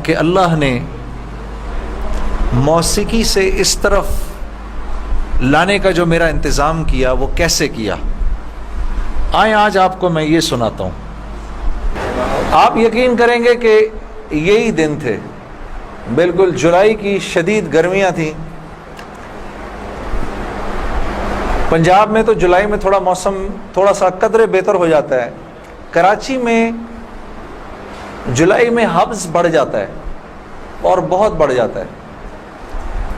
کہ اللہ نے موسیقی سے اس طرف لانے کا جو میرا انتظام کیا وہ کیسے کیا. آئیں آج آپ کو میں یہ سناتا ہوں. آپ یقین کریں گے کہ یہی دن تھے، بالکل جولائی کی شدید گرمیاں تھیں. پنجاب میں تو جولائی میں تھوڑا موسم تھوڑا سا قدرے بہتر ہو جاتا ہے. کراچی میں جولائی میں حبس بڑھ جاتا ہے اور بہت بڑھ جاتا ہے.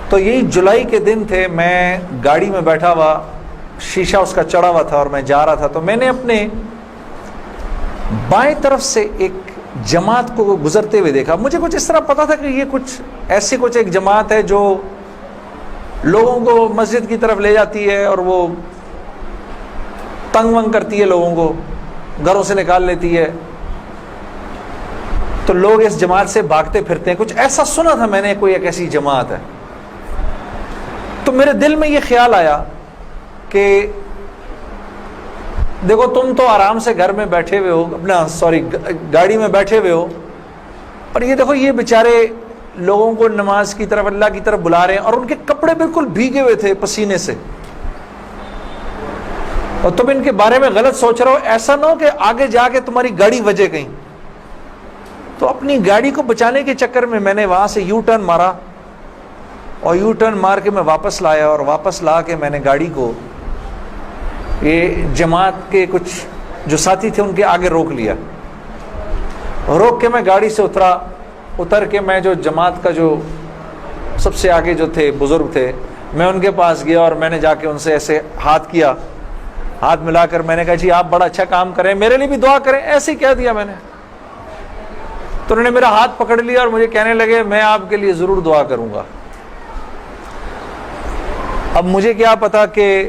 تو یہی جولائی کے دن تھے، میں گاڑی میں بیٹھا ہوا، شیشہ اس کا چڑھا ہوا تھا اور میں جا رہا تھا. تو میں نے اپنے بائیں طرف سے ایک جماعت کو گزرتے ہوئے دیکھا. مجھے کچھ اس طرح پتا تھا کہ یہ کچھ ایک جماعت ہے جو لوگوں کو مسجد کی طرف لے جاتی ہے اور وہ تنگ ونگ کرتی ہے، لوگوں کو گھروں سے نکال لیتی ہے. تو لوگ اس جماعت سے بھاگتے پھرتے ہیں. کچھ ایسا سنا تھا میں نے، کوئی ایک ایسی جماعت ہے. تو میرے دل میں یہ خیال آیا کہ دیکھو تم تو آرام سے گھر میں بیٹھے ہوئے ہو، گاڑی میں بیٹھے ہوئے ہو، اور یہ دیکھو یہ بیچارے لوگوں کو نماز کی طرف، اللہ کی طرف بلا رہے ہیں، اور ان کے کپڑے بالکل بھیگے ہوئے تھے پسینے سے، اور تم ان کے بارے میں غلط سوچ رہے ہو. ایسا نہ ہو کہ آگے جا کے تمہاری گاڑی وجے کہیں. تو اپنی گاڑی کو بچانے کے چکر میں میں نے وہاں سے یو ٹرن مارا، اور یو ٹرن مار کے میں واپس لایا، اور واپس لا کے میں نے گاڑی کو یہ جماعت کے کچھ جو ساتھی تھے ان کے آگے روک لیا. روک کے میں گاڑی سے اتر کے میں جو جماعت کا جو سب سے آگے جو تھے بزرگ تھے، میں ان کے پاس گیا اور میں نے جا کے ان سے ایسے ہاتھ ملا کر میں نے کہا جی آپ بڑا اچھا کام کریں، میرے لیے بھی دعا کریں. ایسے ہی کہہ دیا میں نے. تو انہوں نے میرا ہاتھ پکڑ لیا اور مجھے کہنے لگے میں آپ کے لیے ضرور دعا کروں گا. اب مجھے کیا پتا کہ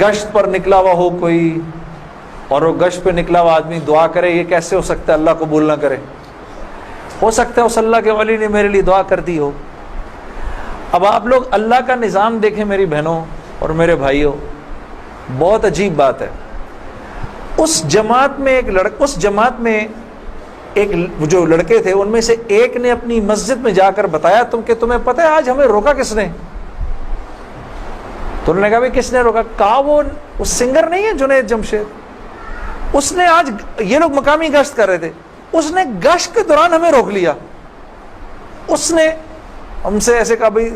گشت پر نکلا ہوا ہو کوئی، اور وہ گشت پہ نکلا ہوا آدمی دعا کرے، یہ کیسے ہو سکتا ہے؟ اللہ قبول نہ کرے. ہو سکتا ہے اس اللہ کے ولی نے میرے لیے دعا کر دی ہو. اب آپ لوگ اللہ کا نظام دیکھیں میری بہنوں اور میرے بھائیوں، بہت عجیب بات ہے. اس جماعت میں ایک جو لڑکے تھے ان میں سے ایک نے اپنی مسجد میں جا کر بتایا تمہیں پتہ ہے آج ہمیں روکا کس نے؟ تو انہوں نے کہا بھائی کس نے روکا؟ کہا وہ سنگر نہیں ہے جنید جمشید، اس نے آج، یہ لوگ مقامی گشت کر رہے تھے، اس نے گشت کے دوران ہمیں روک لیا. اس نے ہم سے ایسے کہا بھائی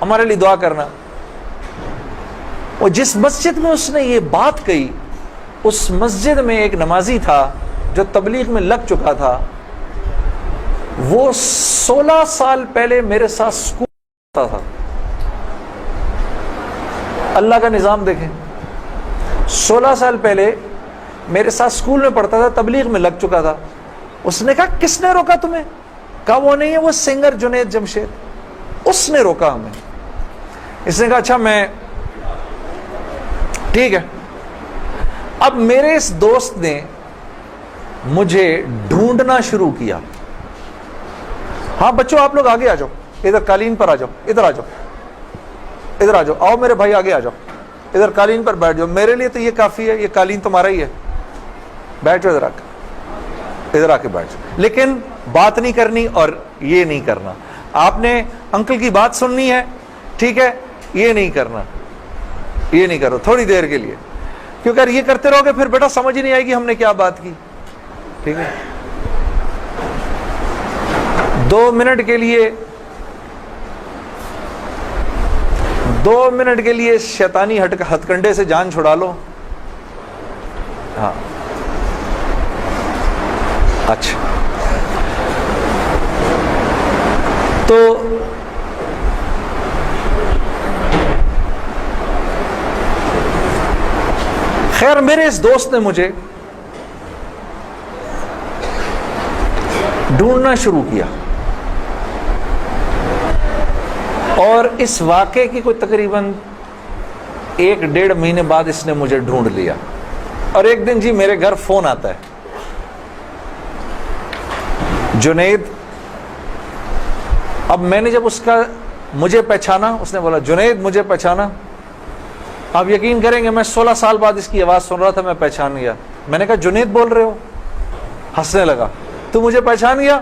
ہمارے لیے دعا کرنا. اور جس مسجد میں اس نے یہ بات کہی، اس مسجد میں ایک نمازی تھا جو تبلیغ میں لگ چکا تھا. وہ 16 سال پہلے میرے ساتھ اسکول پڑھتا تھا. اللہ کا نظام دیکھیں، 16 سال پہلے میرے ساتھ اسکول میں پڑھتا تھا، تبلیغ میں لگ چکا تھا. اس نے کہا کس نے روکا تمہیں؟ کہا وہ نہیں ہے، وہ سنگر جنید جمشید، اس نے روکا ہمیں. اس نے کہا اچھا میں ٹھیک ہے. اب میرے اس دوست نے مجھے ڈھونڈنا شروع کیا. ہاں بچوں آپ لوگ آگے آ جاؤ، ادھر قالین پر آ جاؤ، ادھر آ جاؤ، آؤ میرے بھائی آگے آ جاؤ، ادھر قالین پر بیٹھ جاؤ. میرے لیے تو یہ کافی ہے، یہ قالین تمہارا ہی ہے، بیٹھ جاؤ ادھر آ کے بیٹھ جاؤ. لیکن بات نہیں کرنی اور یہ نہیں کرنا. آپ نے انکل کی بات سننی ہے، ٹھیک ہے، یہ نہیں کرو تھوڑی دیر کے لیے، کیونکہ اگر یہ کرتے رہو گے پھر بیٹا سمجھ ہی نہیں آئے گی ہم نے کیا بات کی. ٹھیک ہے، 2 منٹ کے لیے شیطانی ہتھ کنڈے سے جان چھڑا لو. ہاں اچھا، تو خیر میرے اس دوست نے مجھے ڈھونڈنا شروع کیا، اور اس واقعے کی کوئی تقریباً 1-1.5 مہینے بعد اس نے مجھے ڈھونڈ لیا. اور ایک دن جی میرے گھر فون آتا ہے، جنید. اب میں نے جب مجھے پہچانا، اس نے بولا جنید مجھے پہچانا. آپ یقین کریں گے میں 16 سال بعد اس کی آواز سن رہا تھا، میں پہچان گیا. میں نے کہا جنید بول رہے ہو؟ ہنسنے لگا. تو مجھے پہچان گیا؟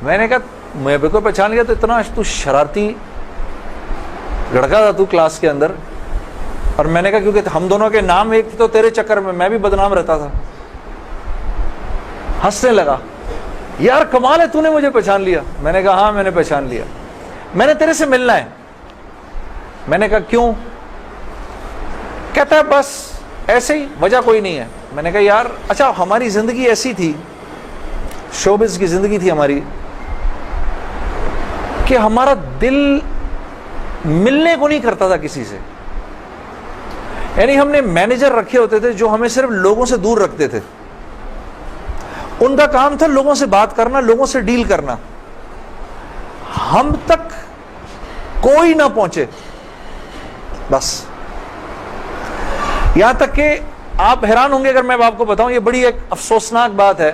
میں نے کہا میں بالکل پہچان گیا، تو اتنا تو شرارتی لڑکا تھا تو کلاس کے اندر. اور میں نے کہا کیونکہ ہم دونوں کے نام ایک تھے تو تیرے چکر میں بھی بدنام رہتا تھا. ہنسنے لگا، یار کمال ہے تو نے مجھے پہچان لیا. میں نے کہا ہاں میں نے پہچان لیا، میں نے تیرے سے ملنا ہے. میں نے کہا کیوں؟ کہتا ہے بس ایسے ہی، وجہ کوئی نہیں ہے. میں نے کہا یار اچھا ہماری زندگی ایسی تھی، شوبز کی زندگی تھی ہماری، کہ ہمارا دل ملنے کو نہیں کرتا تھا کسی سے. یعنی ہم نے مینیجر رکھے ہوتے تھے جو ہمیں صرف لوگوں سے دور رکھتے تھے. ان کا کام تھا لوگوں سے بات کرنا، لوگوں سے ڈیل کرنا، ہم تک کوئی نہ پہنچے بس. یہاں تک کہ آپ حیران ہوں گے اگر میں آپ کو بتاؤں، یہ بڑی ایک افسوسناک بات ہے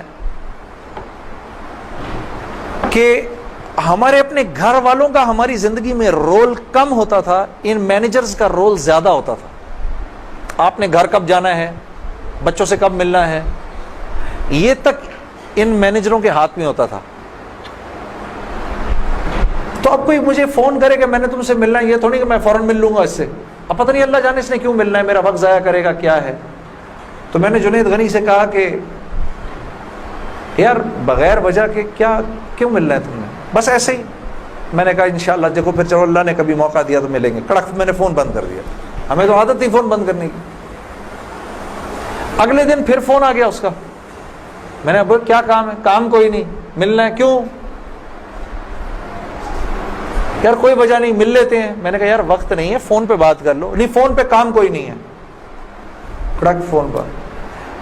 کہ ہمارے اپنے گھر والوں کا ہماری زندگی میں رول کم ہوتا تھا، ان مینیجرز کا رول زیادہ ہوتا تھا. آپ نے گھر کب جانا ہے، بچوں سے کب ملنا ہے، یہ تک ان مینیجروں کے ہاتھ میں ہوتا تھا. تو اب کوئی مجھے فون کرے کہ میں نے تم سے ملنا ہے، یہ تھوڑی کہ میں فوراً مل لوں گا اس سے. اب پتہ نہیں اللہ جانے اس نے کیوں ملنا ہے، میرا وقت ضائع کرے گا کیا ہے. تو میں نے جنید غنی سے کہا کہ یار بغیر وجہ کے کیوں ملنا ہے تم نے، بس ایسے ہی. میں نے کہا انشاءاللہ دیکھو پھر چلو اللہ نے کبھی موقع دیا تو ملیں گے. کڑک میں نے فون بند کر دیا. ہمیں تو عادت تھی فون بند کرنے کی. اگلے دن پھر فون آ گیا اس کا. میں نے بولا کیا کام ہے؟ کام کوئی نہیں، ملنا ہے. کیوں؟ یار کوئی وجہ نہیں، مل لیتے ہیں. میں نے کہا یار وقت نہیں ہے، فون پہ بات کر لو. نہیں فون پہ کام کوئی نہیں ہے. کڑک فون پر.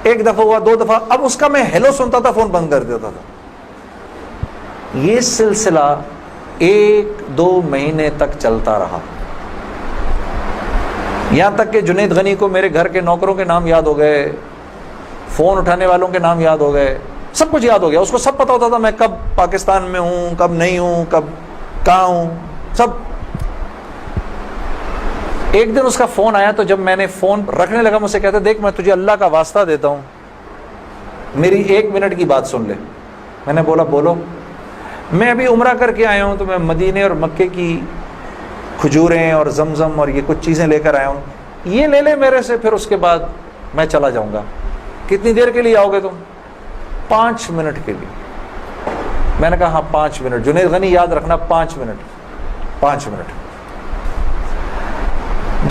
ایک دفعہ ہوا، دو دفعہ، اب اس کا میں ہیلو سنتا تھا فون بند کر دیتا تھا. یہ سلسلہ 1-2 مہینے تک چلتا رہا، یہاں تک کہ جنید غنی کو میرے گھر کے نوکروں کے نام یاد ہو گئے، فون اٹھانے والوں کے نام یاد ہو گئے، سب کچھ یاد ہو گیا. اس کو سب پتا ہوتا تھا میں کب پاکستان میں ہوں، کب نہیں ہوں، کب کہاں ہوں، سب. ایک دن اس کا فون آیا تو جب میں نے فون رکھنے لگا مجھ سے کہتا دیکھ میں تجھے اللہ کا واسطہ دیتا ہوں میری 1 منٹ کی بات سن لے. میں نے بولا بولو. میں ابھی عمرہ کر کے آیا ہوں تو میں مدینے اور مکے کی کھجوریں اور زمزم اور یہ کچھ چیزیں لے کر آیا ہوں، یہ لے لے میرے سے، پھر اس کے بعد میں چلا جاؤں گا. کتنی دیر کے لیے آؤ گے تم؟ 5 منٹ کے لیے. میں نے کہا ہاں 5 منٹ. جنید غنی یاد رکھنا 5 منٹ. 5 منٹ.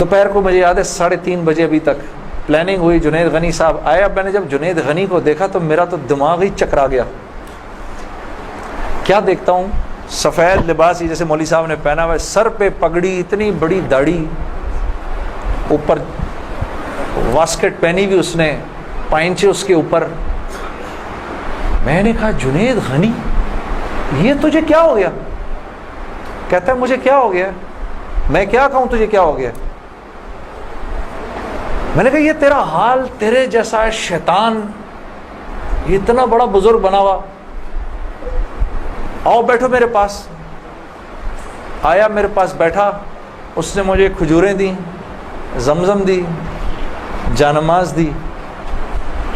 دوپہر کو مجھے یاد ہے 3:30 بجے ابھی تک پلاننگ ہوئی. جنید غنی صاحب آئے. اب میں نے جب جنید غنی کو دیکھا تو میرا تو دماغ ہی چکرا گیا. کیا دیکھتا ہوں، سفید لباس جیسے مولوی صاحب نے پہنا ہوا ہے، سر پہ پگڑی، اتنی بڑی داڑھی، اوپر واسکٹ پہنی ہوئی اس نے، پائنچے اس کے اوپر. میں نے کہا جنید غنی یہ تجھے کیا ہو گیا؟ کہتا ہے مجھے کیا ہو گیا؟ میں کیا کہوں تجھے کیا ہو گیا؟ میں نے کہا یہ تیرا حال تیرے جیسا ہے شیطان، یہ اتنا بڑا بزرگ بنا ہوا. آؤ بیٹھو میرے پاس. آیا میرے پاس بیٹھا. اس نے مجھے کھجوریں دیں، زمزم دی، جانماز دی،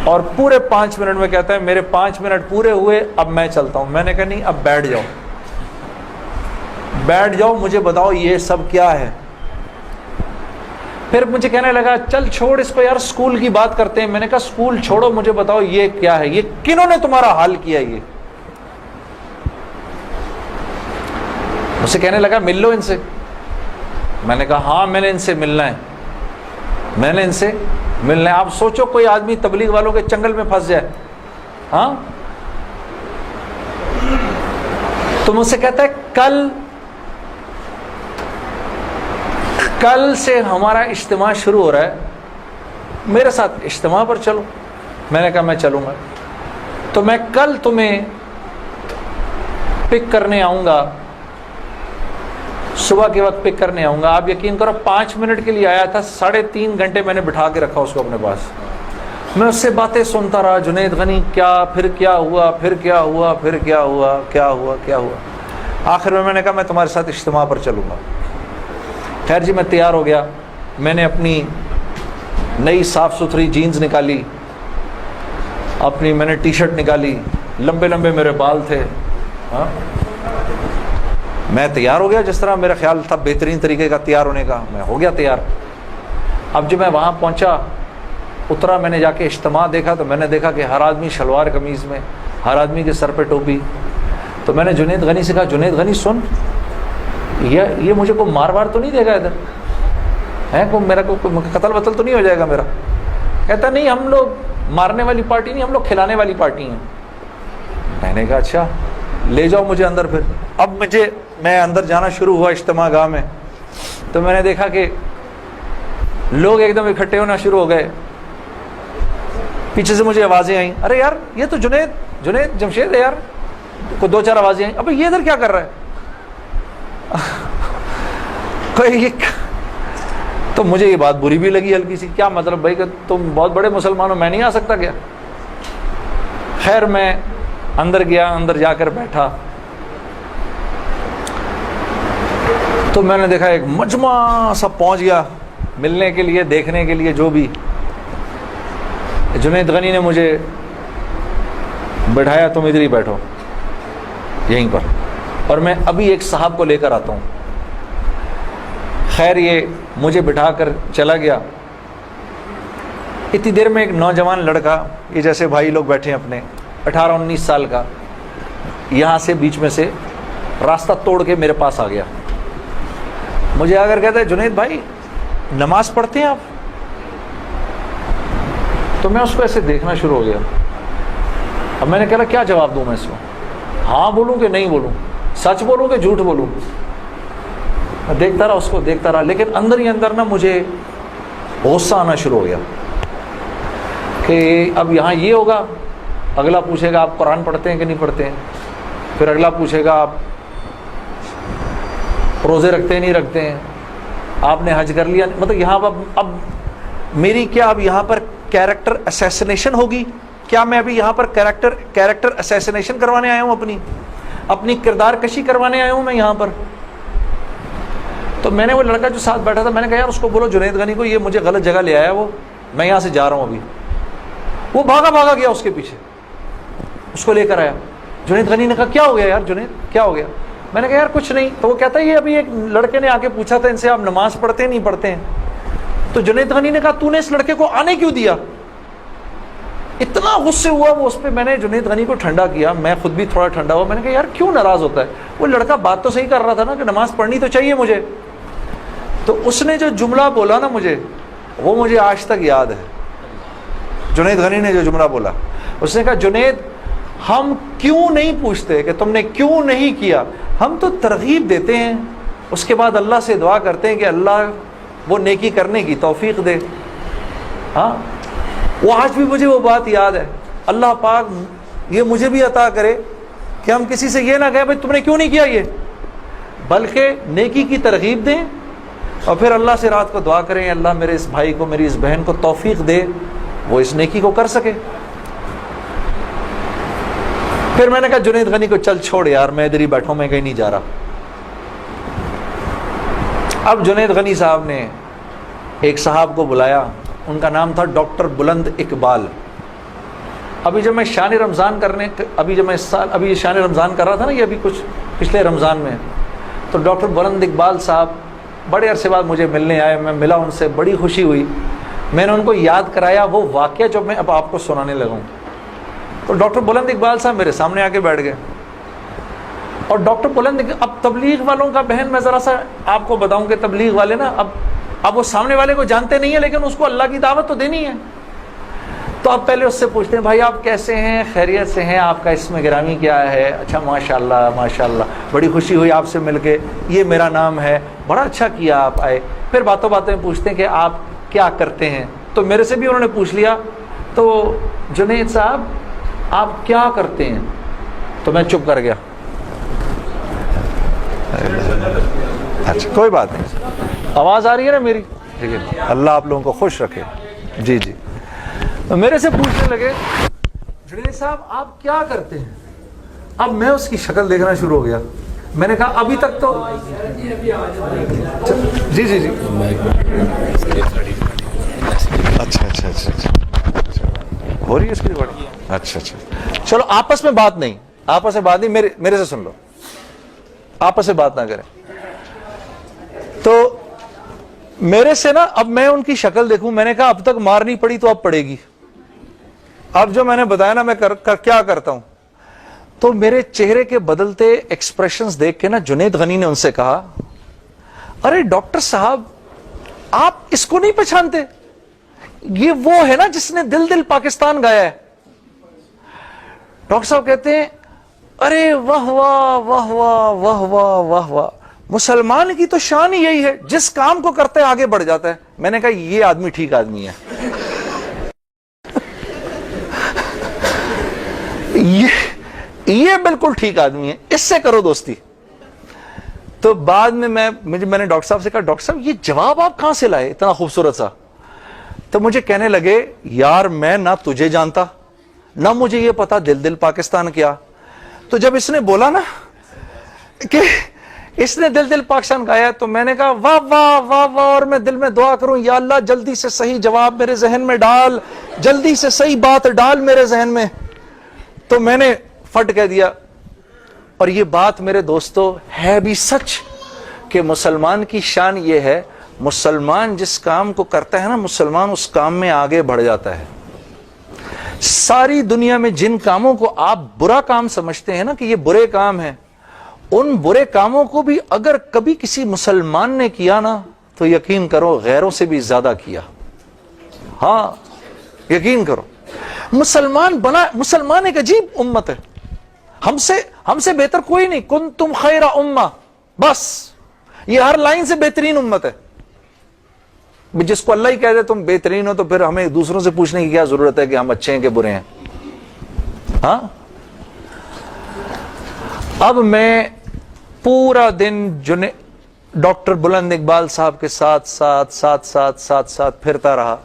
اور پورے 5 منٹ میں کہتا ہے میرے 5 منٹ پورے ہوئے، اب میں چلتا ہوں. میں نے کہا نہیں اب بیٹھ جاؤ، بیٹھ جاؤ، مجھے بتاؤ یہ سب کیا ہے. پھر مجھے کہنے لگا چل چھوڑ اس کو یار، اسکول کی بات کرتے ہیں. میں نے کہا اسکول چھوڑو، مجھے بتاؤ یہ کیا ہے، یہ کنہوں نے تمہارا حال کیا؟ یہ مجھ سے کہنے لگا مل لو ان سے. میں نے کہا ہاں میں نے ان سے ملنا ہے، میں نے ان سے ملنا ہے. آپ سوچو کوئی آدمی تبلیغ والوں کے چنگل میں پھنس جائے، ہاں. تو مجھ سے کہتا ہے کل سے ہمارا اجتماع شروع ہو رہا ہے، میرے ساتھ اجتماع پر چلو. میں نے کہا میں چلوں گا. تو میں کل تمہیں پک کرنے آؤں گا، صبح کے وقت پک کرنے آؤں گا. آپ یقین کرو 5 منٹ کے لیے آیا تھا، 3.5 گھنٹے میں نے بٹھا کے رکھا اس کو اپنے پاس. میں اس سے باتیں سنتا رہا، جنید غنی کیا، پھر کیا ہوا، پھر کیا ہوا، پھر کیا ہوا، کیا ہوا، کیا ہوا. آخر میں نے کہا میں تمہارے ساتھ اجتماع پر چلوں گا. خیر جی میں تیار ہو گیا. میں نے اپنی نئی صاف ستھری جینز نکالی، اپنی میں نے ٹی شرٹ نکالی، لمبے لمبے میرے بال تھے. ہاں میں تیار ہو گیا جس طرح میرا خیال تھا بہترین طریقے کا تیار ہونے کا, میں ہو گیا تیار. اب جب میں وہاں پہنچا, اترا, میں نے جا کے اجتماع دیکھا تو میں نے دیکھا کہ ہر آدمی شلوار قمیض میں, ہر آدمی کے سر پہ ٹوپی. تو میں نے جنید غنی سے کہا, جنید غنی سن, یہ مجھے کوئی مار وار تو نہیں دے گا ادھر ہے, کو میرا کو قتل وتل تو نہیں ہو جائے گا میرا؟ کہتا نہیں, ہم لوگ مارنے والی پارٹی نہیں, ہم لوگ کھلانے والی پارٹی ہیں. میں نے کہا اچھا لے جاؤ مجھے اندر. پھر اب میں اندر جانا شروع ہوا اجتماع گاہ میں, تو میں نے دیکھا کہ لوگ ایک دم اکٹھے ہونا شروع ہو گئے. پیچھے سے مجھے آوازیں آئیں, ارے یار یہ تو جنید جمشید ہے یار. کو دو چار آوازیں آئیں, ابھی یہ ادھر کیا کر رہا ہے؟ تو مجھے یہ بات بری بھی لگی ہلکی سی, کیا مطلب بھائی کہ تم بہت بڑے مسلمان ہو, میں نہیں آ سکتا کیا؟ خیر میں اندر گیا, اندر جا کر بیٹھا تو میں نے دیکھا ایک مجمع سب پہنچ گیا ملنے کے لیے, دیکھنے کے لیے جو بھی. جنید غنی نے مجھے بٹھایا, تم ادھر ہی بیٹھو یہیں پر, اور میں ابھی ایک صاحب کو لے کر آتا ہوں. خیر یہ مجھے بٹھا کر چلا گیا. اتنی دیر میں ایک نوجوان لڑکا, یہ جیسے بھائی لوگ بیٹھے ہیں اپنے, 18-19 سال کا, یہاں سے بیچ میں سے راستہ توڑ کے میرے پاس آ گیا. مجھے آ کر کہتا ہے, جنید بھائی نماز پڑھتے ہیں آپ؟ تو میں اس کو ایسے دیکھنا شروع ہو گیا. اب میں نے کہا کیا جواب دوں میں اس کو, ہاں بولوں کہ نہیں بولوں, سچ بولوں کہ جھوٹ بولوں؟ میں دیکھتا رہا اس کو, دیکھتا رہا, لیکن اندر ہی اندر نا مجھے غصہ آنا شروع ہو گیا کہ اب یہاں یہ ہوگا, اگلا پوچھے گا آپ قرآن پڑھتے ہیں کہ نہیں پڑھتے ہیں, پھر اگلا پوچھے گا آپ روزے رکھتے ہیں نہیں رکھتے ہیں, آپ نے حج کر لیا. مطلب یہاں اب میری کیا اب یہاں پر کیریکٹر اسیسینیشن ہوگی کیا؟ میں ابھی یہاں پر کیریکٹر اسیسینیشن کروانے آیا ہوں, اپنی کردار کشی کروانے آیا ہوں میں یہاں پر. تو میں نے وہ لڑکا جو ساتھ بیٹھا تھا, میں نے کہا یار اس کو بولو جنید غنی کو, یہ مجھے غلط جگہ لے آیا, وہ میں یہاں سے جا رہا ہوں ابھی. وہ بھاگا گیا اس کے پیچھے, اس کو لے کر آیا. جنید غنی نے کہا کیا ہو گیا یار جنید, کیا ہو گیا؟ میں نے کہا یار کچھ نہیں. تو وہ کہتا ہے یہ ابھی ایک لڑکے نے آ کے پوچھا تھا ان سے آپ نماز پڑھتے ہیں نہیں پڑھتے ہیں. تو جنید غنی نے کہا تو نے اس لڑکے کو آنے کیوں دیا؟ اتنا غصے ہوا وہ اس پہ. میں نے جنید غنی کو ٹھنڈا کیا, میں خود بھی تھوڑا ٹھنڈا ہوا. میں نے کہا یار کیوں ناراض ہوتا ہے؟ وہ لڑکا بات تو صحیح کر رہا تھا نا کہ نماز پڑھنی تو چاہیے مجھے. تو اس نے جو جملہ بولا نا مجھے, وہ مجھے آج تک یاد ہے. جنید غنی نے جو جملہ بولا, اس نے کہا جنید ہم کیوں نہیں پوچھتے کہ تم نے کیوں نہیں کیا, ہم تو ترغیب دیتے ہیں, اس کے بعد اللہ سے دعا کرتے ہیں کہ اللہ وہ نیکی کرنے کی توفیق دے. ہاں وہ آج بھی مجھے وہ بات یاد ہے. اللہ پاک یہ مجھے بھی عطا کرے کہ ہم کسی سے یہ نہ کہیں بھائی تم نے کیوں نہیں کیا یہ, بلکہ نیکی کی ترغیب دیں اور پھر اللہ سے رات کو دعا کریں اللہ میرے اس بھائی کو, میری اس بہن کو توفیق دے وہ اس نیکی کو کر سکے. پھر میں نے کہا جنید غنی کو چل چھوڑ یار, میں ادھر ہی بیٹھا ہوں, میں کہیں نہیں جا رہا. اب جنید غنی صاحب نے ایک صاحب کو بلایا, ان کا نام تھا ڈاکٹر بلند اقبال. ابھی جب میں شان رمضان ابھی شان رمضان کر رہا تھا نا, یہ ابھی کچھ پچھلے رمضان میں, تو ڈاکٹر بلند اقبال صاحب بڑے عرصے بعد مجھے ملنے آئے. میں ملا ان سے, بڑی خوشی ہوئی. میں نے ان کو یاد کرایا وہ واقعہ جو میں اب آپ کو سنانے لگا ہوں. تو ڈاکٹر بلند اقبال صاحب میرے سامنے آ کے بیٹھ گئے. اور ڈاکٹر بلند, اب تبلیغ والوں کا بہن میں ذرا سا آپ کو بتاؤں کہ تبلیغ والے نا اب وہ سامنے والے کو جانتے نہیں ہیں, لیکن اس کو اللہ کی دعوت تو دینی ہے. تو آپ پہلے اس سے پوچھتے ہیں بھائی آپ کیسے ہیں, خیریت سے ہیں, آپ کا اسم گرامی کیا ہے؟ اچھا ماشاء اللہ بڑی خوشی ہوئی آپ سے مل کے, یہ میرا نام ہے, بڑا اچھا کیا آپ آئے. پھر باتوں میں پوچھتے ہیں کہ آپ کیا کرتے ہیں. تو میرے سے بھی انہوں نے پوچھ لیا, تو جنید صاحب آپ کیا کرتے ہیں؟ تو میں چپ کر گیا. اچھا کوئی بات نہیں, آواز آ رہی ہے نا میری؟ ٹھیک ہے, اللہ آپ لوگوں کو خوش رکھے. جی تو میرے سے پوچھنے لگے جنید صاحب آپ کیا کرتے ہیں. اب میں اس کی شکل دیکھنا شروع ہو گیا. میں نے کہا ابھی تک تو جی اچھا ہو رہی ہے اس کی ریکارڈنگ. اچھا اچھا چلو آپس میں بات نہیں, میرے سے سن لو, آپس میں بات نہ کریں. تو میرے سے نا اب میں ان کی شکل دیکھوں, میں نے کہا اب تک مار نہیں پڑی تو اب پڑے گی. اب جو میں نے بتایا نا میں کیا کرتا ہوں, تو میرے چہرے کے بدلتے ایکسپریشنز دیکھ کے نا جنید غنی نے ان سے کہا, ارے ڈاکٹر صاحب آپ اس کو نہیں پہچانتے, یہ وہ ہے نا جس نے دل دل پاکستان گایا ہے. ڈاکٹر صاحب کہتے ہیں ارے واہ واہ واہ واہ واہ واہ واہ واہ, مسلمان کی تو شان ہی یہی ہے, جس کام کو کرتے آگے بڑھ جاتا ہے. میں نے کہا یہ آدمی ٹھیک آدمی ہے, یہ بالکل ٹھیک آدمی ہے, اس سے کرو دوستی. تو بعد میں میں نے ڈاکٹر صاحب سے کہا, ڈاکٹر صاحب یہ جواب آپ کہاں سے لائے اتنا خوبصورت سا؟ تو مجھے کہنے لگے یار میں نہ تجھے جانتا نہ مجھے یہ پتا دل دل پاکستان کیا. تو جب اس نے بولا نا کہ اس نے دل دل پاکستان گایا تو میں نے کہا واہ واہ واہ واہ, اور میں دل میں دعا کروں یا اللہ جلدی سے صحیح جواب میرے ذہن میں ڈال, جلدی سے صحیح بات ڈال میرے ذہن میں. تو میں نے فٹ کہہ دیا, اور یہ بات میرے دوستو ہے بھی سچ کہ مسلمان کی شان یہ ہے, مسلمان جس کام کو کرتا ہے نا مسلمان اس کام میں آگے بڑھ جاتا ہے. ساری دنیا میں جن کاموں کو آپ برا کام سمجھتے ہیں نا کہ یہ برے کام ہیں, ان برے کاموں کو بھی اگر کبھی کسی مسلمان نے کیا نا تو یقین کرو غیروں سے بھی زیادہ کیا. ہاں یقین کرو, مسلمان ایک عجیب امت ہے, ہم سے بہتر کوئی نہیں. کنتم خیر امہ, بس یہ ہر لائن سے بہترین امت ہے. جس کو اللہ ہی کہہ دے تم بہترین ہو تو پھر ہمیں دوسروں سے پوچھنے کی کیا ضرورت ہے کہ ہم اچھے ہیں کہ برے ہیں. ہاں اب میں پورا دن ڈاکٹر بلند اقبال صاحب کے ساتھ پھرتا رہا,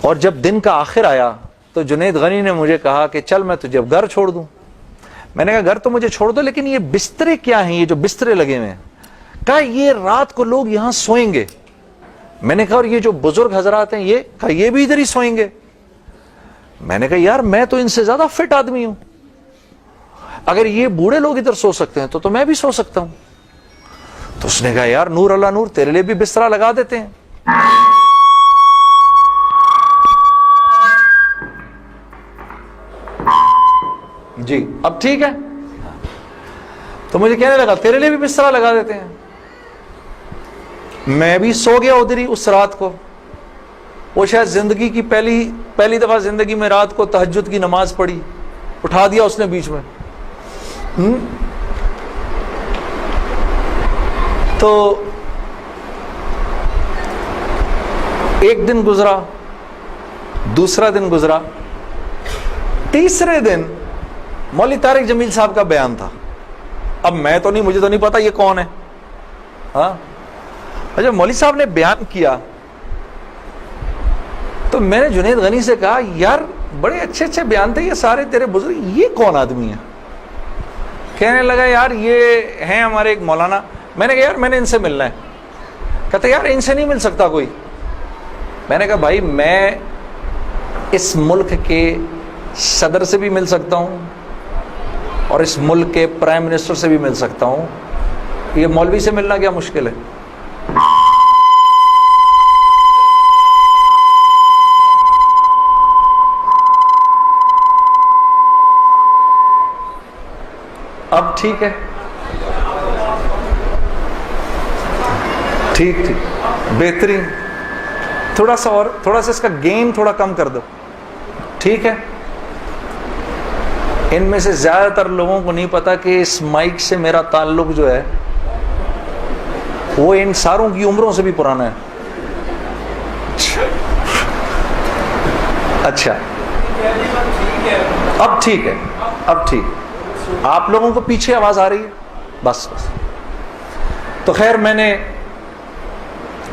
اور جب دن کا آخر آیا تو جنید غنی نے مجھے کہا کہ چل میں تجھے گھر چھوڑ دوں. میں نے کہا گھر تو مجھے چھوڑ دو, لیکن یہ بسترے کیا ہیں, یہ جو بسترے لگے ہوئے ہیں؟ کہا یہ رات کو لوگ یہاں سوئیں گے. میں نے کہا اور یہ جو بزرگ حضرات ہیں یہ بھی ادھر ہی سوئیں گے. میں نے کہا یار میں تو ان سے زیادہ فٹ آدمی ہوں, اگر یہ بوڑھے لوگ ادھر سو سکتے ہیں تو میں بھی سو سکتا ہوں. تو اس نے کہا یار نور اللہ نور, تیرے لیے بھی بسترا لگا دیتے ہیں. جی اب ٹھیک ہے. تو مجھے کہنے لگا تیرے لیے بھی بسترا لگا دیتے ہیں. میں بھی سو گیا ادھر ہی اس رات کو. وہ شاید زندگی کی پہلی دفعہ زندگی میں رات کو تہجد کی نماز پڑھی, اٹھا دیا اس نے بیچ میں. تو ایک دن گزرا, دوسرا دن گزرا, تیسرے دن مولوی طارق جمیل صاحب کا بیان تھا. اب مجھے تو نہیں پتا یہ کون ہے. ہاں جب مولوی صاحب نے بیان کیا تو میں نے جنید غنی سے کہا یار بڑے اچھے اچھے بیان تھے یہ سارے تیرے بزرگ, یہ کون آدمی ہے؟ کہنے لگا یار یہ ہیں ہمارے ایک مولانا. میں نے کہا یار میں نے ان سے ملنا ہے. کہتا یار ان سے نہیں مل سکتا کوئی. میں نے کہا بھائی میں اس ملک کے صدر سے بھی مل سکتا ہوں اور اس ملک کے پرائم منسٹر سے بھی مل سکتا ہوں, یہ مولوی سے ملنا کیا مشکل ہے؟ اب ٹھیک ہے, ٹھیک بہترین. تھوڑا سا اس کا گین تھوڑا کم کر دو. ٹھیک ہے. ان میں سے زیادہ تر لوگوں کو نہیں پتا کہ اس مائک سے میرا تعلق جو ہے وہ ان ساروں کی عمروں سے بھی پرانا ہے. اچھا اب ٹھیک ہے, اب ٹھیک. آپ لوگوں کو پیچھے آواز آ رہی ہے؟ بس. تو خیر میں نے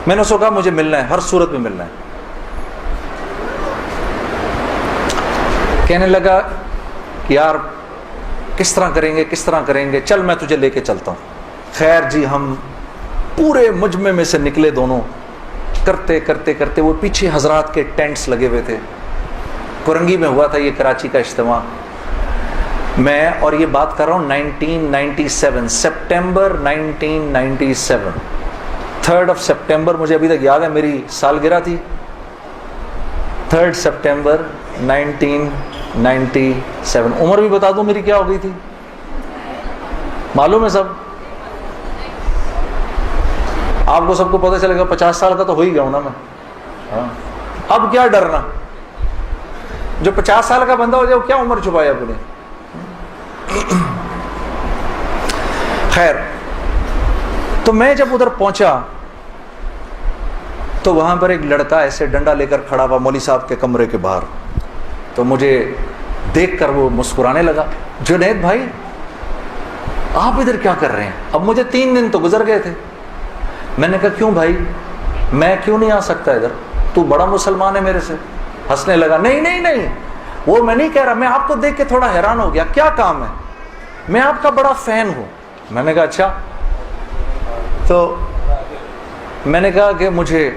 اس کو کہا مجھے ملنا ہے, ہر صورت میں ملنا ہے. کہنے لگا کہ یار کس طرح کریں گے, چل میں تجھے لے کے چلتا ہوں. خیر جی ہم پورے مجمع میں سے نکلے دونوں, کرتے وہ پیچھے حضرات کے ٹینٹس لگے ہوئے تھے, کرنگی میں ہوا تھا یہ کراچی کا اجتماع. میں اور یہ بات کر رہا ہوں 1997 سپٹمبر 1997 3rd of سپٹمبر مجھے ابھی تک یاد ہے, میری سالگرہ تھی 3rd سپٹمبر 1997. عمر بھی بتا دوں میری کیا ہو گئی تھی, معلوم ہے سب آپ کو, سب کو پتہ چلے گا. 50 سال کا تو ہو ہی گیا ہوں نا میں. اب کیا ڈرنا, جو 50 سال کا بندہ ہو جائے وہ کیا عمر چھپایا اپنے. خیر, تو میں جب ادھر پہنچا تو وہاں پر ایک لڑکا ایسے ڈنڈا لے کر کھڑا ہوا مولوی صاحب کے کمرے کے باہر. تو مجھے دیکھ کر وہ مسکرانے لگا, جنید بھائی آپ ادھر کیا کر رہے ہیں؟ اب مجھے 3 دن تو گزر گئے تھے. میں نے کہا کیوں بھائی, میں کیوں نہیں آ سکتا ادھر, تو بڑا مسلمان ہے میرے سے. ہنسنے لگا, نہیں نہیں نہیں, وہ میں نہیں کہہ رہا, میں آپ کو دیکھ کے تھوڑا حیران ہو گیا, کیا کام ہے؟ میں آپ کا بڑا فین ہوں. میں نے کہا اچھا. تو میں نے کہا کہ مجھے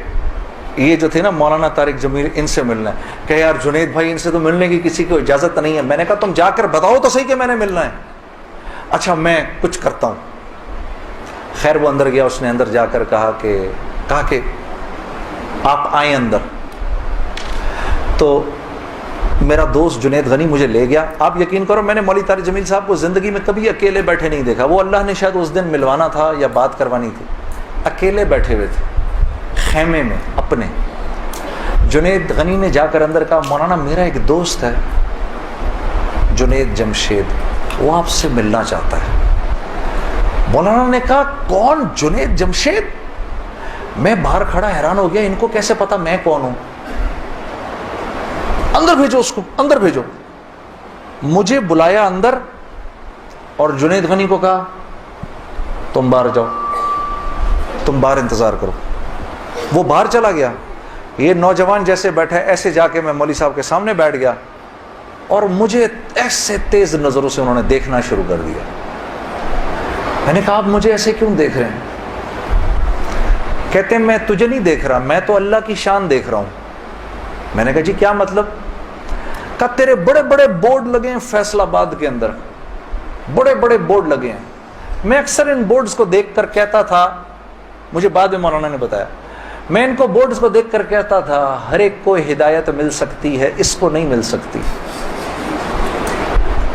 یہ جو تھے نا مولانا طارق جمیل, ان سے ملنا ہے. کہ یار جنید بھائی ان سے تو ملنے کی کسی کو اجازت نہیں ہے. میں نے کہا تم جا کر بتاؤ تو صحیح کہ میں نے ملنا ہے. اچھا میں کچھ کرتا ہوں. خیر وہ اندر گیا, اس نے اندر جا کر کہا کہ آپ آئیں اندر. تو میرا دوست جنید غنی مجھے لے گیا. آپ یقین کرو میں نے مولوی طارق جمیل صاحب کو زندگی میں کبھی اکیلے بیٹھے نہیں دیکھا. وہ اللہ نے شاید اس دن ملوانا تھا یا بات کروانی تھی, اکیلے بیٹھے ہوئے تھے خیمے میں اپنے. جنید غنی نے جا کر اندر کہا مولانا میرا ایک دوست ہے جنید جمشید, وہ آپ سے ملنا چاہتا ہے. مولانا نے کہا کون, جنید جمشید؟ میں باہر کھڑا حیران ہو گیا, ان کو کیسے پتا میں کون ہوں؟ اندر بھیجو اس کو, اندر بھیجو. مجھے بلایا اندر اور جنید غنی کو کہا تم باہر جاؤ, تم باہر انتظار کرو. وہ باہر چلا گیا. یہ نوجوان جیسے بیٹھا ہے ایسے جا کے میں مولوی صاحب کے سامنے بیٹھ گیا اور مجھے ایسے تیز نظروں سے انہوں نے دیکھنا شروع کر دیا. میں نے کہا آپ مجھے ایسے کیوں دیکھ رہے ہیں؟ کہتے ہیں میں تجھے نہیں دیکھ رہا, میں تو اللہ کی شان دیکھ رہا ہوں. میں نے کہا جی کیا مطلب؟ کہا تیرے بڑے بڑے بورڈ لگے ہیں فیصل آباد کے اندر, بڑے بڑے بورڈ لگے ہیں. میں اکثر ان بورڈز کو دیکھ کر کہتا تھا, مجھے بعد میں مولانا نے بتایا, میں ان کو بورڈز کو دیکھ کر کہتا تھا ہر ایک کو ہدایت مل سکتی ہے, اس کو نہیں مل سکتی.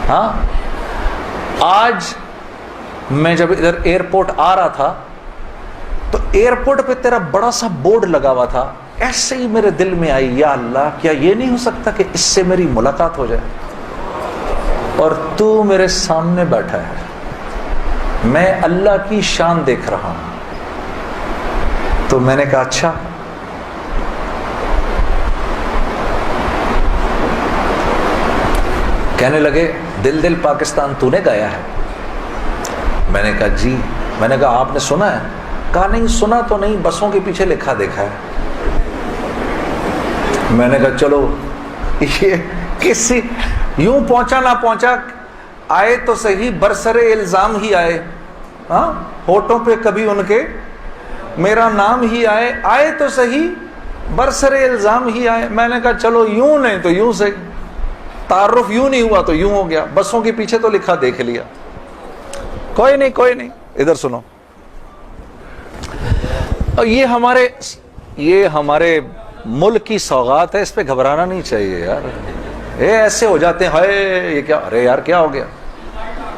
ہاں آج میں جب ادھر ایئرپورٹ آ رہا تھا تو ایئرپورٹ پہ تیرا بڑا سا بورڈ لگا ہوا تھا, ایسے ہی میرے دل میں آئی یا اللہ کیا یہ نہیں ہو سکتا کہ اس سے میری ملاقات ہو جائے, اور تو میرے سامنے بیٹھا ہے, میں اللہ کی شان دیکھ رہا ہوں. تو میں نے کہا اچھا. کہنے لگے دل دل پاکستان تو نے گایا ہے. میں نے کہا جی. میں نے کہا آپ نے سنا ہے؟ کہا نہیں سنا تو نہیں, بسوں کے پیچھے لکھا دیکھا ہے. میں نے کہا چلو یہ کسی یوں پہنچا نہ پہنچا, آئے تو صحیح برسر الزام ہی آئے. ہاں ہوٹوں پہ کبھی ان کے میرا نام ہی آئے, آئے تو صحیح برسر الزام ہی آئے. میں نے کہا چلو یوں نہیں تو یوں سے, تعارف یوں نہیں ہوا تو یوں ہو گیا, بسوں کے پیچھے تو لکھا دیکھ لیا. کوئی نہیں کوئی نہیں, ادھر سنو. اور یہ ہمارے ملک کی سوغات ہے, اس پہ گھبرانا نہیں چاہیے یار. ایسے ہو جاتے ہیں ہائے یہ کیا, ارے یار کیا ہو گیا,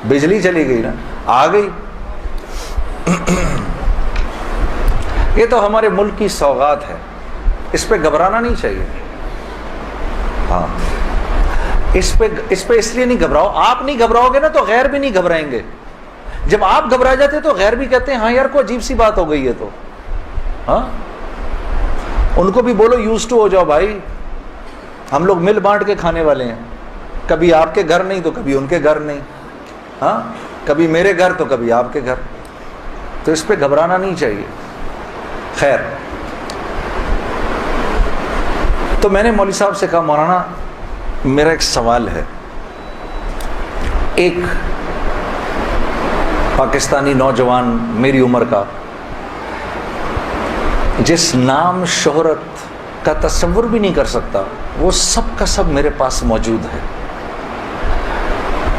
بجلی چلی گئی نا, آ گئی. یہ تو ہمارے ملک کی سوغات ہے, اس پہ گھبرانا نہیں چاہیے. ہاں اس پہ اس لیے نہیں گھبراؤ, آپ نہیں گھبراؤ گے نا تو غیر بھی نہیں گھبرائیں گے. جب آپ گھبرا جاتے تو غیر بھی کہتے ہیں ہاں یار کوئی عجیب سی بات ہو گئی ہے. تو ہاں ان کو بھی بولو یوز ٹو ہو جاؤ بھائی, ہم لوگ مل بانٹ کے کھانے والے ہیں, کبھی آپ کے گھر نہیں تو کبھی ان کے گھر نہیں. ہاں کبھی میرے گھر تو کبھی آپ کے گھر, تو اس پہ گھبرانا نہیں چاہیے. خیر تو میں نے مولوی صاحب سے کہا مولانا میرا ایک سوال ہے, ایک پاکستانی نوجوان میری عمر کا جس نام شہرت کا تصور بھی نہیں کر سکتا, وہ سب کا سب میرے پاس موجود ہے،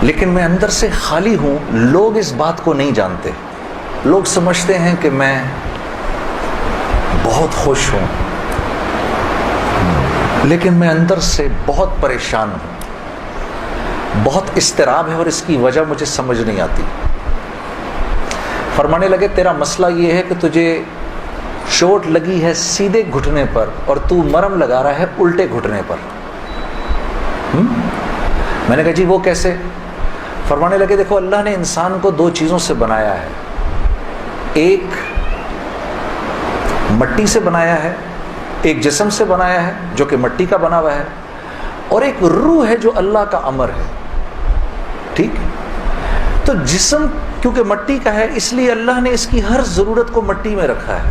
لیکن میں اندر سے خالی ہوں. لوگ اس بات کو نہیں جانتے. لوگ سمجھتے ہیں کہ میں بہت خوش ہوں، لیکن میں اندر سے بہت پریشان ہوں. بہت اضطراب ہے اور اس کی وجہ مجھے سمجھ نہیں آتی. فرمانے لگے تیرا مسئلہ یہ ہے کہ تجھے چوٹ لگی ہے سیدھے گھٹنے پر اور تو مرم لگا رہا ہے الٹے گھٹنے پر. میں نے کہا جی وہ کیسے؟ فرمانے لگے دیکھو اللہ نے انسان کو دو چیزوں سے بنایا ہے. ایک مٹی سے بنایا ہے، ایک جسم سے بنایا ہے جو کہ مٹی کا بنا ہوا ہے، اور ایک روح ہے جو اللہ کا امر ہے. ٹھیک؟ تو جسم کیونکہ مٹی کا ہے اس لیے اللہ نے اس کی ہر ضرورت کو مٹی میں رکھا ہے.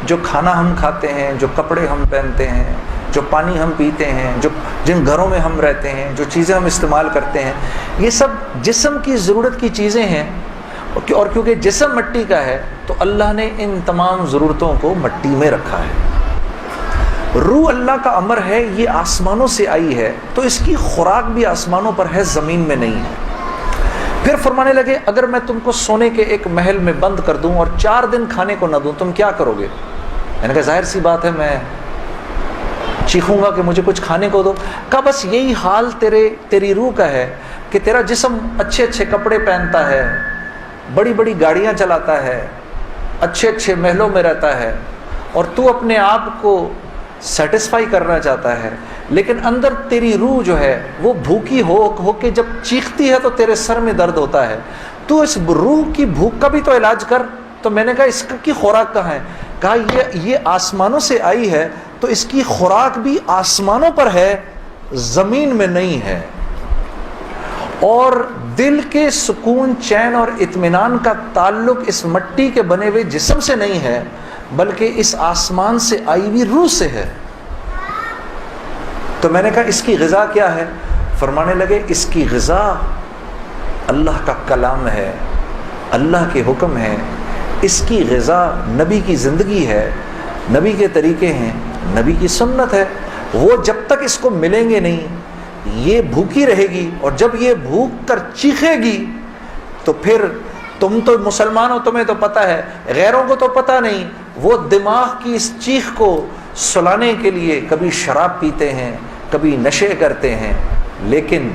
جو کھانا ہم کھاتے ہیں، جو کپڑے ہم پہنتے ہیں، جو پانی ہم پیتے ہیں، جن گھروں میں ہم رہتے ہیں، جو چیزیں ہم استعمال کرتے ہیں، یہ سب جسم کی ضرورت کی چیزیں ہیں. اور کیونکہ جسم مٹی کا ہے تو اللہ نے ان تمام ضرورتوں کو مٹی میں رکھا ہے. روح اللہ کا امر ہے، یہ آسمانوں سے آئی ہے تو اس کی خوراک بھی آسمانوں پر ہے، زمین میں نہیں ہے. پھر فرمانے لگے اگر میں تم کو سونے کے ایک محل میں بند کر دوں اور 4 دن کھانے کو نہ دوں تم کیا کرو گے؟ میں نے کہا ظاہر سی بات ہے میں چیخوں گا کہ مجھے کچھ کھانے کو دو. کہا بس یہی حال تیری روح کا ہے کہ تیرا جسم اچھے اچھے کپڑے پہنتا ہے، بڑی بڑی گاڑیاں چلاتا ہے، اچھے اچھے محلوں میں رہتا ہے، اور تو اپنے آپ کو سیٹسفائی کرنا چاہتا ہے، لیکن اندر تیری روح جو ہے وہ بھوکی ہو کے جب چیختی ہے تو تیرے سر میں درد ہوتا ہے. تو اس روح کی بھوک کا بھی تو علاج کر. تو میں نے کہا اس کی خوراک کہاں ہے؟ کہا یہ آسمانوں سے آئی ہے تو اس کی خوراک بھی آسمانوں پر ہے، زمین میں نہیں ہے. اور دل کے سکون، چین اور اطمینان کا تعلق اس مٹی کے بنے ہوئے جسم سے نہیں ہے بلکہ اس آسمان سے آئی ہوئی روح سے ہے. تو میں نے کہا اس کی غذا کیا ہے؟ فرمانے لگے اس کی غذا اللہ کا کلام ہے، اللہ کے حکم ہے. اس کی غذا نبی کی زندگی ہے، نبی کے طریقے ہیں، نبی کی سنت ہے. وہ جب تک اس کو ملیں گے نہیں یہ بھوکی رہے گی، اور جب یہ بھوک کر چیخے گی تو پھر تم تو مسلمان ہو، تمہیں تو پتہ ہے، غیروں کو تو پتہ نہیں. وہ دماغ کی اس چیخ کو سلانے کے لیے کبھی شراب پیتے ہیں، کبھی نشے کرتے ہیں، لیکن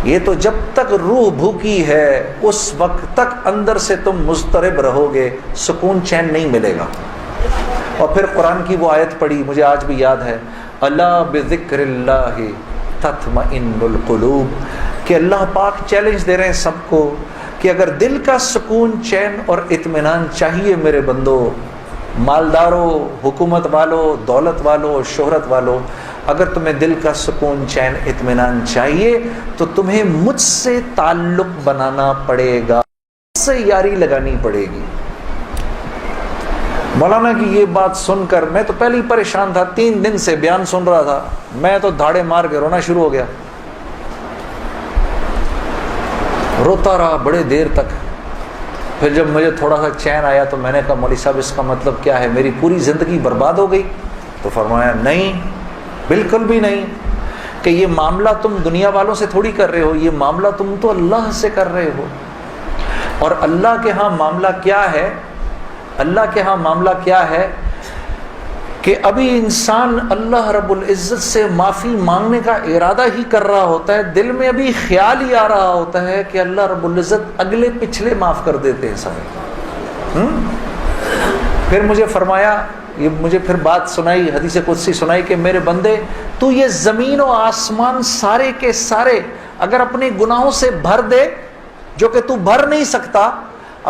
یہ تو جب تک روح بھوکی ہے اس وقت تک اندر سے تم مضطرب رہو گے، سکون چین نہیں ملے گا. اور پھر قرآن کی وہ آیت پڑھی مجھے آج بھی یاد ہے، الا بذکر اللہ تطمئن القلوب، کہ اللہ پاک چیلنج دے رہے ہیں سب کو کہ اگر دل کا سکون، چین اور اطمینان چاہیے میرے بندو، مالداروں، حکومت والوں، دولت والوں، شہرت والوں، اگر تمہیں دل کا سکون، چین، اطمینان چاہیے تو تمہیں مجھ سے تعلق بنانا پڑے گا، مجھ سے یاری لگانی پڑے گی. مولانا کی یہ بات سن کر میں تو پہلے ہی پریشان تھا، 3 دن سے بیان سن رہا تھا، میں تو دھاڑے مار کے رونا شروع ہو گیا. روتا رہا بڑے دیر تک. پھر جب مجھے تھوڑا سا چین آیا تو میں نے کہا مولوی صاحب اس کا مطلب کیا ہے، میری پوری زندگی برباد ہو گئی؟ تو فرمایا نہیں، بالکل بھی نہیں، کہ یہ معاملہ تم دنیا والوں سے تھوڑی کر رہے ہو، یہ معاملہ تم تو اللہ سے کر رہے ہو. اور اللہ کے ہاں معاملہ کیا ہے؟ اللہ کے ہاں معاملہ کیا ہے کہ ابھی انسان اللہ رب العزت سے معافی مانگنے کا ارادہ ہی کر رہا ہوتا ہے، دل میں ابھی خیال ہی آ رہا ہوتا ہے کہ اللہ رب العزت اگلے پچھلے معاف کر دیتے ہیں سارے. پھر مجھے فرمایا، یہ مجھے پھر بات سنائی، حدیث قدسی سنائی کہ میرے بندے تو یہ زمین و آسمان سارے کے سارے اگر اپنے گناہوں سے بھر دے، جو کہ تو بھر نہیں سکتا،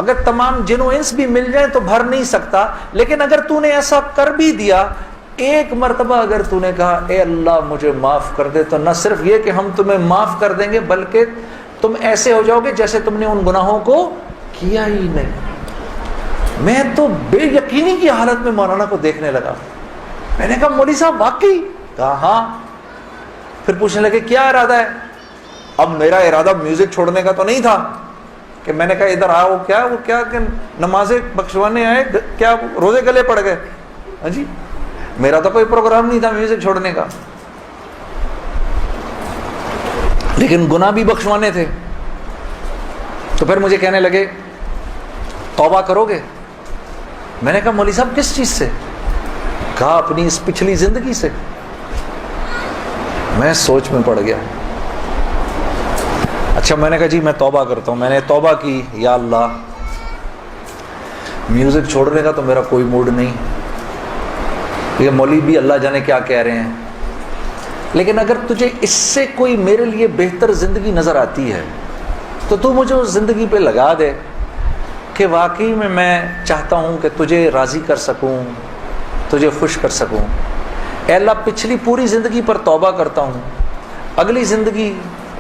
اگر تمام جن و انس بھی مل جائیں تو بھر نہیں سکتا، لیکن اگر تو نے ایسا کر بھی دیا، ایک مرتبہ اگر تو نے کہا اے اللہ مجھے معاف کر دے، تو نہ صرف یہ کہ ہم تمہیں معاف کر دیں گے بلکہ تم ایسے ہو جاؤ گے جیسے تم نے ان گناہوں کو کیا ہی نہیں. میں تو بے یقینی کی حالت میں مولانا کو دیکھنے لگا. میں نے کہا مولوی صاحب واقعی؟ کہا ہاں. پھر پوچھنے لگے کیا ارادہ ہے؟ اب میرا ارادہ میوزک چھوڑنے کا تو نہیں تھا کہ میں نے کہا ادھر آؤ، وہ کیا کہ نمازیں بخشوانے آئے، کیا روزے گلے پڑ گئے؟ ہاں جی، میرا تو کوئی پروگرام نہیں تھا میوزک چھوڑنے کا. لیکن گناہ بھی بخشوانے تھے. تو پھر مجھے کہنے لگے توبہ کرو گے؟ میں نے کہا مولوی صاحب کس چیز سے؟ کہا اپنی اس پچھلی زندگی سے. میں سوچ میں پڑ گیا. اچھا میں نے کہا جی میں توبہ کرتا ہوں. میں نے توبہ کی, یا اللہ میوزک چھوڑنے کا تو میرا کوئی موڈ نہیں, یہ مولوی بھی اللہ جانے کیا کہہ رہے ہیں, لیکن اگر تجھے اس سے کوئی میرے لیے بہتر زندگی نظر آتی ہے تو تو مجھے اس زندگی پہ لگا دے کہ واقعی میں چاہتا ہوں کہ تجھے راضی کر سکوں, تجھے خوش کر سکوں. اے اللہ پچھلی پوری زندگی پر توبہ کرتا ہوں, اگلی زندگی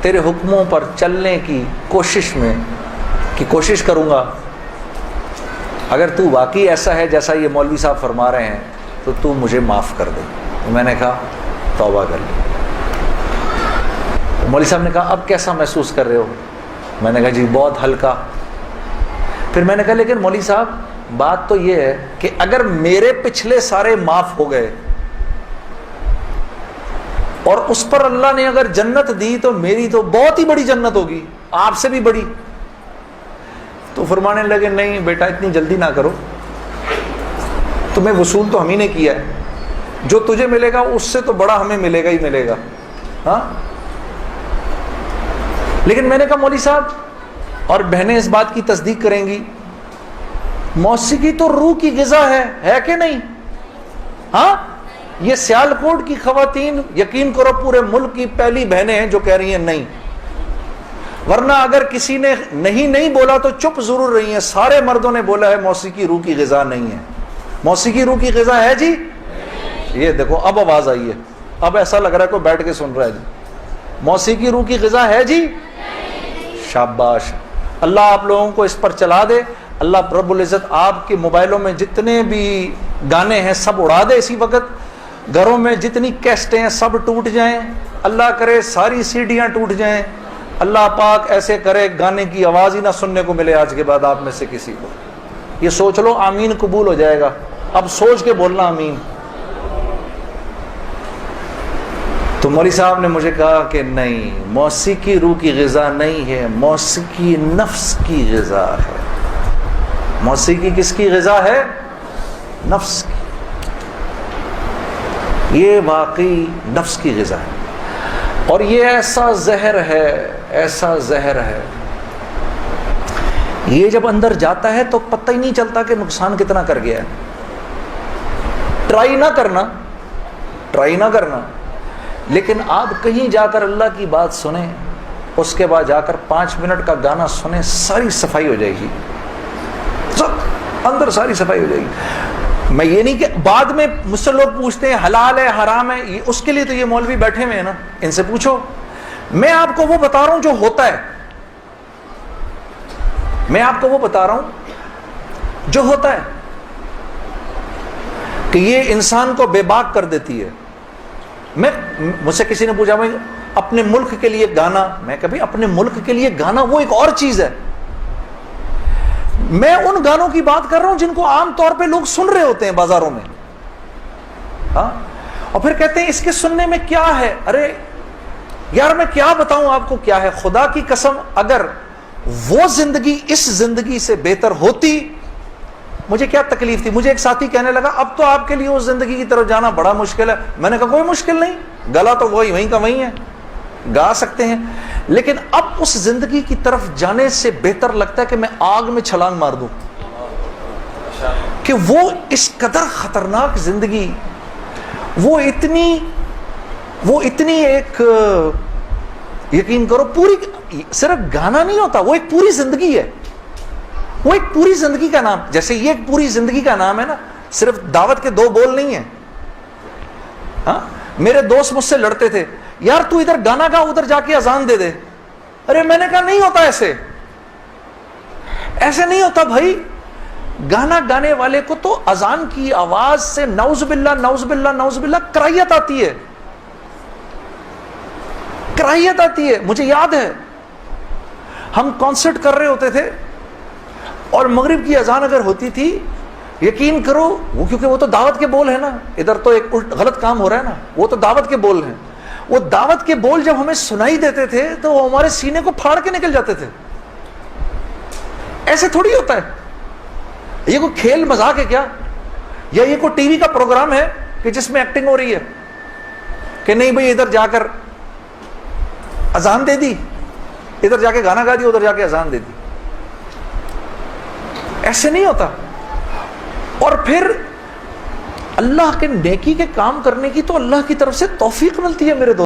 تیرے حکموں پر چلنے کی کوشش کروں گا. اگر تو واقعی ایسا ہے جیسا یہ مولوی صاحب فرما رہے ہیں تو تو مجھے معاف کر دے. میں نے کہا توبہ کر لی. مولوی صاحب نے کہا اب کیسا محسوس کر رہے ہو؟ میں نے کہا جی بہت ہلکا. پھر میں نے کہا لیکن مولوی صاحب بات تو یہ ہے کہ اگر میرے پچھلے سارے معاف ہو گئے اور اس پر اللہ نے اگر جنت دی تو میری تو بہت ہی بڑی جنت ہوگی, آپ سے بھی بڑی. تو فرمانے لگے نہیں بیٹا اتنی جلدی نہ کرو, تمہیں وصول تو ہم ہی نے کیا ہے, جو تجھے ملے گا اس سے تو بڑا ہمیں ملے گا ہی ملے گا. ہاں لیکن میں نے کہا مولوی صاحب, اور بہنیں اس بات کی تصدیق کریں گی, موسیقی تو روح کی غذا ہے کہ نہیں؟ ہاں یہ سیالکوٹ کی خواتین یقین کرو پورے ملک کی پہلی بہنیں ہیں جو کہہ رہی ہیں نہیں, ورنہ اگر کسی نے نہیں بولا تو چپ ضرور رہی ہیں. سارے مردوں نے بولا ہے موسیقی روح کی غذا نہیں ہے. موسیقی روح کی غذا ہے جی؟ یہ دیکھو اب آواز آئی ہے, اب ایسا لگ رہا ہے کوئی بیٹھ کے سن رہا ہے جی. موسیقی روح کی غذا ہے جی؟ شاباش, اللہ آپ لوگوں کو اس پر چلا دے. اللہ رب العزت آپ کے موبائلوں میں جتنے بھی گانے ہیں سب اڑا دے اسی وقت. گھروں میں جتنی کیسٹیں ہیں سب ٹوٹ جائیں, اللہ کرے ساری سیڈیاں ٹوٹ جائیں. اللہ پاک ایسے کرے گانے کی آواز ہی نہ سننے کو ملے آج کے بعد آپ میں سے کسی کو. یہ سوچ لو آمین قبول ہو جائے گا. اب سوچ کے بولنا آمین. تو مولوی صاحب نے مجھے کہا کہ نہیں, موسیقی روح کی غذا نہیں ہے, موسیقی نفس کی غذا ہے. موسیقی کس کی غذا ہے؟ نفس کی. یہ واقعی نفس کی غذا ہے, اور یہ ایسا زہر ہے, یہ جب اندر جاتا ہے تو پتہ ہی نہیں چلتا کہ نقصان کتنا کر گیا ہے. ٹرائی نہ کرنا, لیکن آپ کہیں جا کر اللہ کی بات سنیں, اس کے بعد جا کر 5 منٹ کا گانا سنیں, ساری صفائی ہو جائے گی, سب اندر ساری صفائی ہو جائے گی. میں یہ نہیں کہ بعد میں مجھ سے لوگ پوچھتے ہیں حلال ہے حرام ہے, اس کے لیے تو یہ مولوی بیٹھے ہوئے ہیں نا, ان سے پوچھو. میں آپ کو وہ بتا رہا ہوں جو ہوتا ہے, میں آپ کو وہ بتا رہا ہوں جو ہوتا ہے, کہ یہ انسان کو بے باک کر دیتی ہے. مجھ سے کسی نے پوچھا بھائی اپنے ملک کے لیے گانا, میں کبھی اپنے ملک کے لیے گانا وہ ایک اور چیز ہے. میں ان گانوں کی بات کر رہا ہوں جن کو عام طور پہ لوگ سن رہے ہوتے ہیں بازاروں میں, ہاں, اور پھر کہتے ہیں اس کے سننے میں کیا ہے. ارے یار میں کیا بتاؤں آپ کو کیا ہے. خدا کی قسم اگر وہ زندگی اس زندگی سے بہتر ہوتی, مجھے کیا تکلیف تھی. مجھے ایک ساتھی کہنے لگا اب تو آپ کے لیے اس زندگی کی طرف جانا بڑا مشکل ہے. میں نے کہا کوئی مشکل نہیں, گلا تو وہیں کا وہیں ہے, گا سکتے ہیں, لیکن اب اس زندگی کی طرف جانے سے بہتر لگتا ہے کہ میں آگ میں چھلانگ مار دوں, کہ وہ اس قدر خطرناک زندگی, وہ اتنی ایک, یقین کرو پوری صرف گانا نہیں ہوتا, وہ ایک پوری زندگی ہے. وہ ایک پوری زندگی کا نام, جیسے یہ ایک پوری زندگی کا نام ہے نا, صرف دعوت کے 2 بول نہیں ہیں. ہاں میرے دوست مجھ سے لڑتے تھے, یار تو ادھر گانا گا ادھر جا کے اذان دے دے. ارے میں نے کہا نہیں ہوتا ایسے نہیں ہوتا بھائی. گانا گانے والے کو تو اذان کی آواز سے نعوذ باللہ نعوذ باللہ نعوذ باللہ کراہیت آتی ہے, کراہیت آتی ہے. مجھے یاد ہے ہم کانسرٹ کر رہے ہوتے تھے اور مغرب کی اذان اگر ہوتی تھی, یقین کرو وہ, کیونکہ وہ تو دعوت کے بول ہیں نا, ادھر تو ایک غلط کام ہو رہا ہے نا, وہ تو دعوت کے بول ہیں, وہ دعوت کے بول جب ہمیں سنائی دیتے تھے تو وہ ہمارے سینے کو پھاڑ کے نکل جاتے تھے. ایسے تھوڑی ہوتا ہے. یہ کوئی کھیل مذاق ہے کیا؟ یا یہ کوئی ٹی وی کا پروگرام ہے کہ جس میں ایکٹنگ ہو رہی ہے کہ نہیں بھئی ادھر جا کر اذان دے دی, ادھر جا کے گانا گا دی, ادھر جا کے اذان دے دی. ایسے نہیں ہوتا. اور پھر اللہ کے نیکی کے کام کرنے کی تو اللہ کی طرف سے توفیق ملتی ہے میرے دوست.